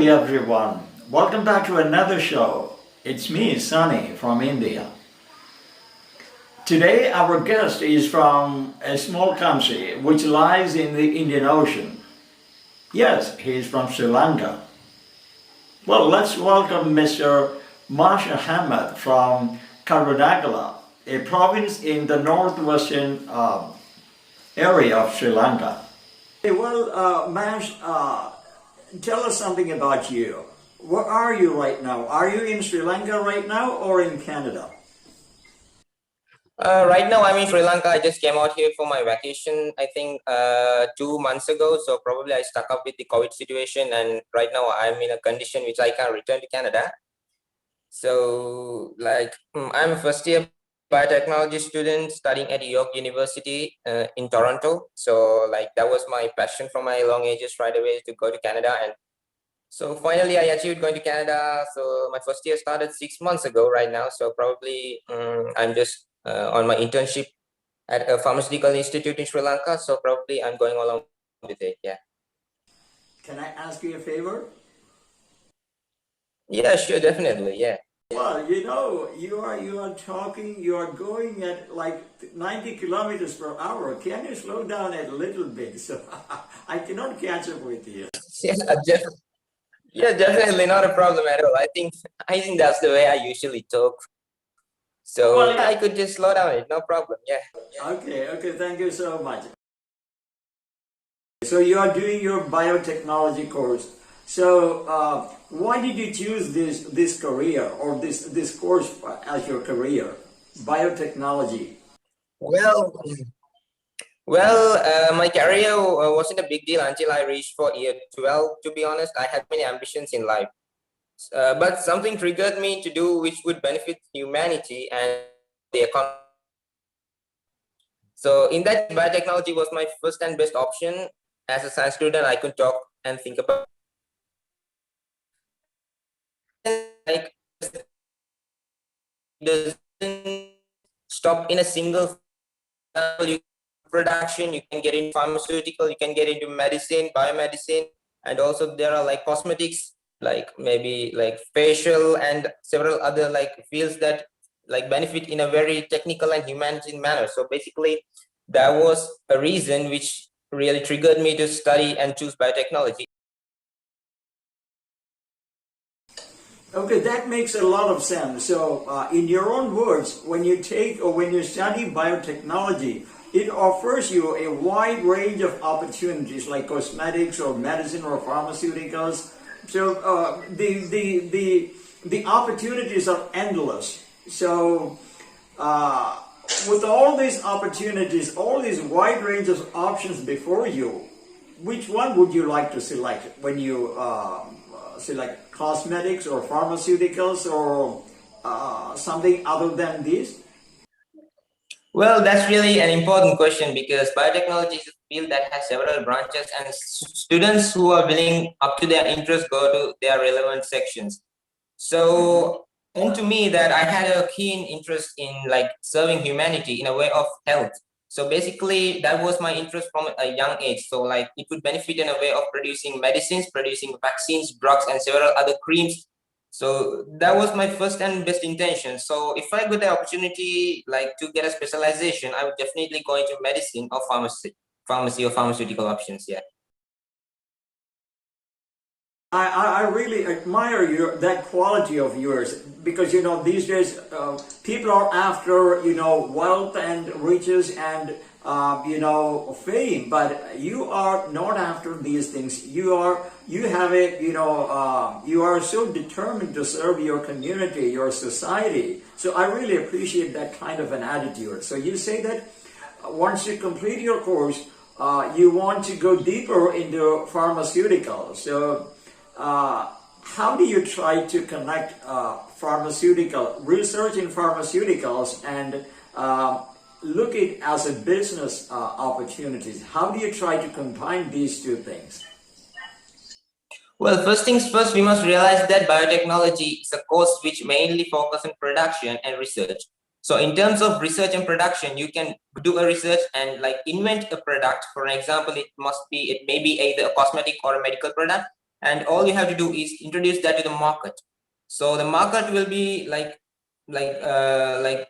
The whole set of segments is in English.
Howdy everyone. Welcome back to another show. It's me, Sunny from India. Today our guest is from a small country which lies in the Indian Ocean. Yes, he is from Sri Lanka. Well, let's welcome Mr. Ahmed from Kurunegala, a province in the northwestern area of Sri Lanka. Hey, well, tell us something about you. Where are you right now? Are you in Sri Lanka right now or in Canada? Right now, I'm in Sri Lanka. I just came out here for my vacation, I think 2 months ago. So probably I stuck up with the COVID situation. And right now I'm in a condition which I can't return to Canada. So I'm a first year biotechnology student studying at York University in Toronto. So that was my passion from my long ages right away to go to Canada. And so finally I achieved going to Canada. So my first year started 6 months ago right now. So probably I'm just on my internship at a pharmaceutical institute in Sri Lanka. So probably I'm going along with it. Yeah. Can I ask you a favor? Yeah, sure, definitely. Yeah. Well, you are talking, you are going at like 90 kilometers per hour. Can you slow down a little bit? So I cannot catch up with you. Yeah, definitely not a problem at all. I think that's the way I usually talk. So Well, yeah. I could just slow down it, no problem. Yeah. Okay, thank you so much. So you are doing your biotechnology course. So why did you choose this career or this course as your career, biotechnology? Well, well, my career wasn't a big deal until I reached for year 12. To be honest, I had many ambitions in life, but something triggered me to do which would benefit humanity and the economy. So in that, biotechnology was my first and best option. As a science student, I could talk and think about like doesn't stop in a single production. You can get into pharmaceutical, you can get into medicine, biomedicine, and also there are like cosmetics, like maybe like facial and several other like fields that like benefit in a very technical and humanitarian manner. So basically that was a reason which really triggered me to study and choose biotechnology. Okay, that makes a lot of sense. So, in your own words, when you take or when you study biotechnology, it offers you a wide range of opportunities like cosmetics or medicine or pharmaceuticals. So, the opportunities are endless. So, with all these opportunities, all these wide range of options before you, which one would you like to select when you select cosmetics or pharmaceuticals or something other than this? Well, that's really an important question because biotechnology is a field that has several branches, and students who are willing up to their interest go to their relevant sections. So, and to me, that I had a keen interest in like serving humanity in a way of health. So basically, that was my interest from a young age. So like it would benefit in a way of producing medicines, producing vaccines, drugs, and several other creams. So that was my first and best intention. So if I got the opportunity like to get a specialization, I would definitely go into medicine or pharmacy or pharmaceutical options. Yeah. I really admire that quality of yours because these days people are after wealth and riches and fame, but you are not after these things. You have it. You are so determined to serve your community, your society. So I really appreciate that kind of an attitude. So you say that once you complete your course, you want to go deeper into pharmaceuticals. So how do you try to connect pharmaceutical research in pharmaceuticals and look it as a business opportunities? How do you try to combine these two things? Well, first things first, we must realize that biotechnology is a course which mainly focuses on production and research. So in terms of research and production, you can do a research and like invent a product. For example, it may be either a cosmetic or a medical product. and all you have to do is introduce that to the market. So the market will be like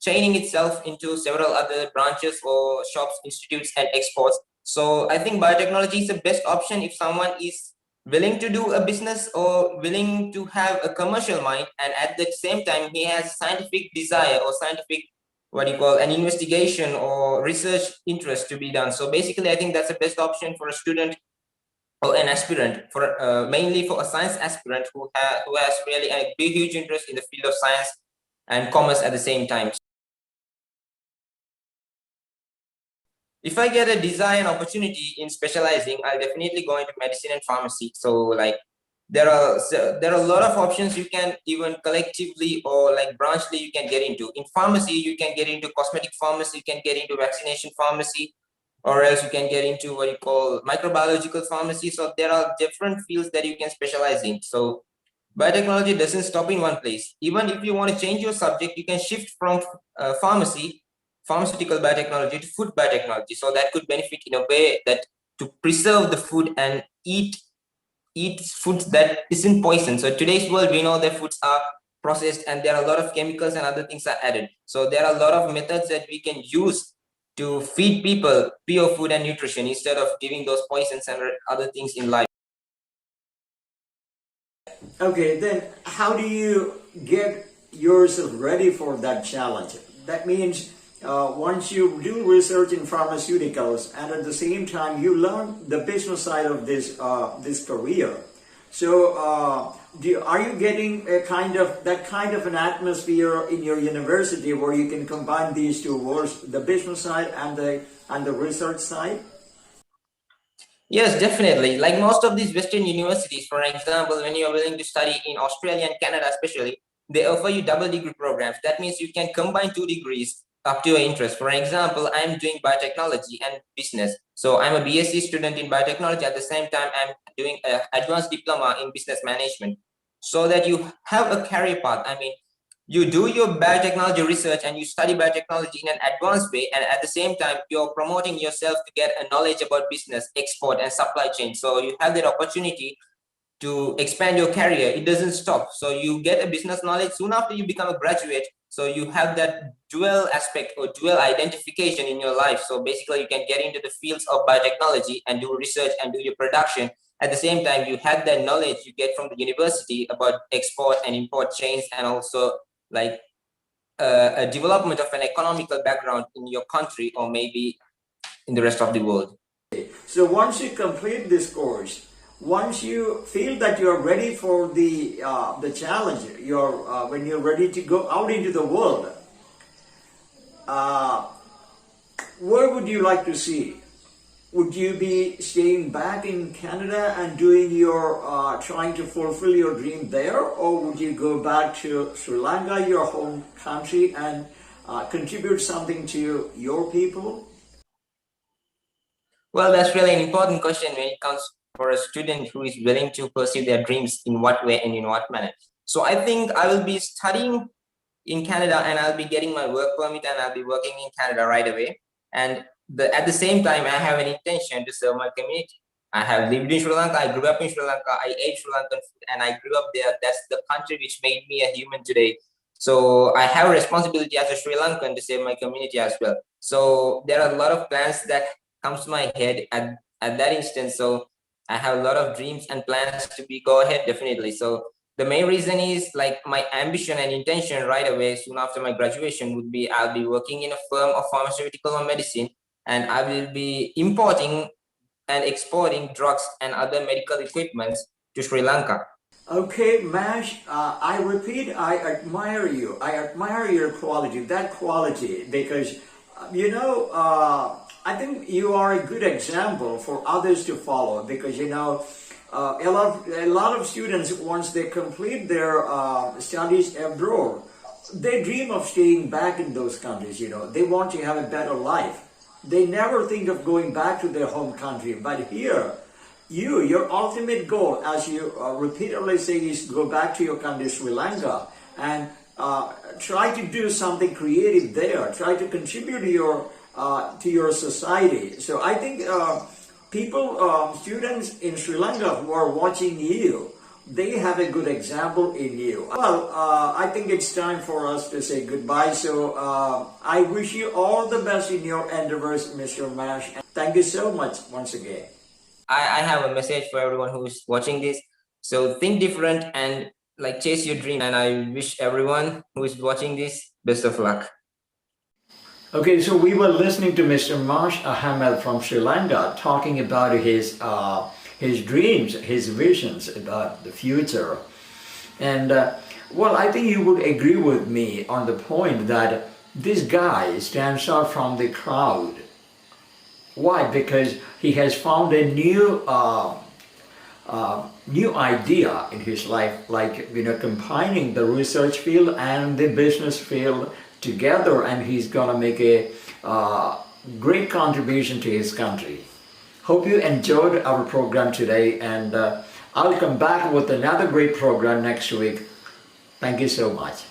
chaining itself into several other branches or shops, institutes, and exports. So I think biotechnology is the best option if someone is willing to do a business or willing to have a commercial mind, and at the same time he has scientific desire or scientific, what you call, an investigation or research interest to be done. So basically I think that's the best option for a student or an aspirant, for mainly for a science aspirant who has really a big huge interest in the field of science and commerce at the same time. If I get a desire and opportunity in specializing, I'll definitely go into medicine and pharmacy. So like there are a lot of options you can even collectively or like branchly you can get into. In pharmacy, you can get into cosmetic pharmacy, you can get into vaccination pharmacy, or else you can get into what you call microbiological pharmacy. So there are different fields that you can specialize in. So biotechnology doesn't stop in one place. Even if you want to change your subject, you can shift from pharmaceutical biotechnology to food biotechnology. So that could benefit in a way that to preserve the food and eat foods that isn't poison. So today's world, we know that foods are processed and there are a lot of chemicals and other things are added. So there are a lot of methods that we can use to feed people pure food and nutrition instead of giving those poisons and other things in life. Okay, then how do you get yourself ready for that challenge? That means once you do research in pharmaceuticals and at the same time you learn the business side of this career. So are you getting that kind of an atmosphere in your university where you can combine these two worlds, the business side and the research side? Yes, definitely. Like most of these Western universities, for example, when you are willing to study in Australia and Canada especially, they offer you double degree programs. That means you can combine 2 degrees up to your interest. For example, I'm doing biotechnology and business. So I'm a BSc student in biotechnology. At the same time, I'm doing an advanced diploma in business management. So that you have a career path. I mean, you do your biotechnology research and you study biotechnology in an advanced way, and at the same time you're promoting yourself to get a knowledge about business, export, and supply chain. So you have that opportunity to expand your career. It doesn't stop. So you get a business knowledge soon after you become a graduate. So you have that dual aspect or dual identification in your life. So basically you can get into the fields of biotechnology and do research and do your production. At the same time, you have that knowledge you get from the university about export and import chains, and also like a development of an economical background in your country or maybe in the rest of the world. So once you complete this course, once you feel that you're ready for the challenge, when you're ready to go out into the world, where would you like to see? Would you be staying back in Canada and doing your trying to fulfill your dream there, or would you go back to Sri Lanka, your home country, and contribute something to your people? Well, that's really an important question when it comes for a student who is willing to pursue their dreams in what way and in what manner. So I think I will be studying in Canada and I'll be getting my work permit and I'll be working in Canada right away. And at the same time, I have an intention to serve my community. I have lived in Sri Lanka, I grew up in Sri Lanka, I ate Sri Lankan food, and I grew up there. That's the country which made me a human today. So I have a responsibility as a Sri Lankan to save my community as well. So there are a lot of plans that comes to my head at that instance. So I have a lot of dreams and plans to go ahead, definitely. So the main reason is like my ambition and intention right away soon after my graduation would be I'll be working in a firm of pharmaceutical or medicine, and I will be importing and exporting drugs and other medical equipments to Sri Lanka. Okay, Mash, I repeat, I admire you. I admire your quality, that quality, because, I think you are a good example for others to follow, because, a lot of students, once they complete their studies abroad, they dream of staying back in those countries, they want to have a better life. They never think of going back to their home country. But here, your ultimate goal, as you repeatedly say, is go back to your country, Sri Lanka, and try to do something creative there. Try to contribute to your society. So I think students in Sri Lanka who are watching you, they have a good example in you. Well, I think it's time for us to say goodbye. So I wish you all the best in your endeavors, Mr. Mash. Thank you so much once again. I have a message for everyone who's watching this. So think different and like chase your dream. And I wish everyone who is watching this best of luck. Okay, so we were listening to Mr. Marsh Ahmed from Sri Lanka talking about his dreams, his visions about the future. And well, I think you would agree with me on the point that this guy stands out from the crowd. Why? Because he has found a new idea in his life, like combining the research field and the business field together, and he's gonna make a great contribution to his country. Hope you enjoyed our program today, and I'll come back with another great program next week. Thank you so much.